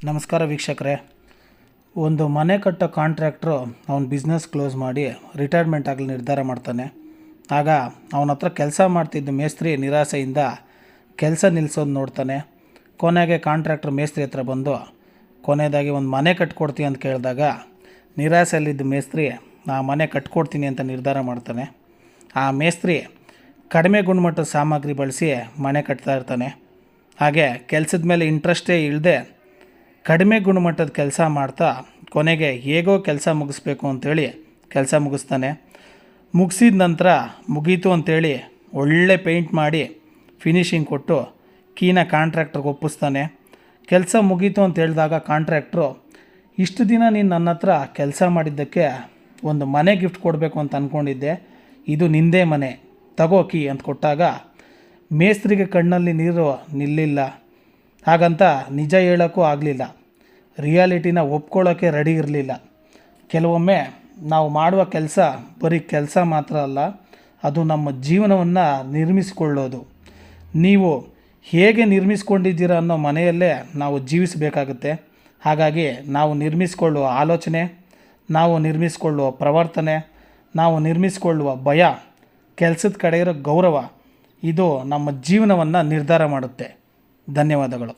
ನಮಸ್ಕಾರ ವೀಕ್ಷಕರೇ. ಒಂದು ಮನೆ ಕಟ್ಟೋ ಕಾಂಟ್ರಾಕ್ಟ್ರು ಅವನ ಬಿಸ್ನೆಸ್ ಕ್ಲೋಸ್ ಮಾಡಿ ರಿಟೈರ್ಮೆಂಟ್ ಆಗಲಿ ನಿರ್ಧಾರ ಮಾಡ್ತಾನೆ. ಆಗ ಅವನ ಹತ್ರ ಕೆಲಸ ಮಾಡ್ತಿದ್ದ ಮೇಸ್ತ್ರಿ ನಿರಾಸೆಯಿಂದ ಕೆಲಸ ನಿಲ್ಲಿಸೋದು ನೋಡ್ತಾನೆ. ಕೊನೆಗೆ ಕಾಂಟ್ರಾಕ್ಟ್ರ್ ಮೇಸ್ತ್ರಿ ಹತ್ರ ಬಂದು ಕೊನೆಯದಾಗಿ ಒಂದು ಮನೆ ಕಟ್ಕೊಡ್ತೀನಿ ಅಂತ ಕೇಳಿದಾಗ ನಿರಾಸೆಯಲ್ಲಿದ್ದ ಮೇಸ್ತ್ರಿ ಆ ಮನೆ ಕಟ್ಕೊಡ್ತೀನಿ ಅಂತ ನಿರ್ಧಾರ ಮಾಡ್ತಾನೆ. ಆ ಮೇಸ್ತ್ರಿ ಕಡಿಮೆ ಗುಣಮಟ್ಟದ ಸಾಮಗ್ರಿ ಬಳಸಿ ಮನೆ ಕಟ್ತಾ ಇರ್ತಾನೆ. ಹಾಗೆ ಕೆಲಸದ ಮೇಲೆ ಇಂಟ್ರೆಸ್ಟೇ ಇಲ್ಲದೆ ಕಡಿಮೆ ಗುಣಮಟ್ಟದ ಕೆಲಸ ಮಾಡ್ತಾ ಕೊನೆಗೆ ಹೇಗೋ ಕೆಲಸ ಮುಗಿಸ್ಬೇಕು ಅಂಥೇಳಿ ಕೆಲಸ ಮುಗಿಸ್ತಾನೆ. ಮುಗಿಸಿದ ನಂತರ ಮುಗೀತು ಅಂಥೇಳಿ ಒಳ್ಳೆ ಪೇಂಟ್ ಮಾಡಿ ಫಿನಿಷಿಂಗ್ ಕೊಟ್ಟು ಕೀನ ಕಾಂಟ್ರಾಕ್ಟ್ರಿಗೆ ಒಪ್ಪಿಸ್ತಾನೆ. ಕೆಲಸ ಮುಗೀತು ಅಂತ ಹೇಳಿದಾಗ ಕಾಂಟ್ರಾಕ್ಟ್ರು, ಇಷ್ಟು ದಿನ ನೀನು ನನ್ನ ಹತ್ರ ಕೆಲಸ ಮಾಡಿದ್ದಕ್ಕೆ ಒಂದು ಮನೆ ಗಿಫ್ಟ್ ಕೊಡಬೇಕು ಅಂತ ಅಂದ್ಕೊಂಡಿದ್ದೆ, ಇದು ನಿಂದೇ ಮನೆ, ತಗೋ ಕೀ ಅಂತ ಕೊಟ್ಟಾಗ ಮೇಸ್ತ್ರಿಗೆ ಕಣ್ಣಲ್ಲಿ ನೀರು ನಿಲ್ಲಿಲ್ಲ. ಹಾಗಂತ ನಿಜ ಹೇಳೋಕ್ಕೂ ಆಗಲಿಲ್ಲ, ರಿಯಾಲಿಟಿನ ಒಪ್ಕೊಳ್ಳೋಕ್ಕೆ ರೆಡಿ ಇರಲಿಲ್ಲ. ಕೆಲವೊಮ್ಮೆ ನಾವು ಮಾಡುವ ಕೆಲಸ ಬರೀ ಕೆಲಸ ಮಾತ್ರ ಅಲ್ಲ, ಅದು ನಮ್ಮ ಜೀವನವನ್ನು ನಿರ್ಮಿಸಿಕೊಳ್ಳೋದು. ನೀವು ಹೇಗೆ ನಿರ್ಮಿಸ್ಕೊಂಡಿದ್ದೀರ ಅನ್ನೋ ಮನೆಯಲ್ಲೇ ನಾವು ಜೀವಿಸಬೇಕಾಗುತ್ತೆ. ಹಾಗಾಗಿ ನಾವು ನಿರ್ಮಿಸಿಕೊಳ್ಳುವ ಆಲೋಚನೆ, ನಾವು ನಿರ್ಮಿಸಿಕೊಳ್ಳುವ ಪ್ರವರ್ತನೆ, ನಾವು ನಿರ್ಮಿಸಿಕೊಳ್ಳುವ ಭಯ, ಕೆಲಸದ ಕಡೆ ಇರೋ ಗೌರವ, ಇದು ನಮ್ಮ ಜೀವನವನ್ನು ನಿರ್ಧಾರ ಮಾಡುತ್ತೆ. ಧನ್ಯವಾದಗಳು.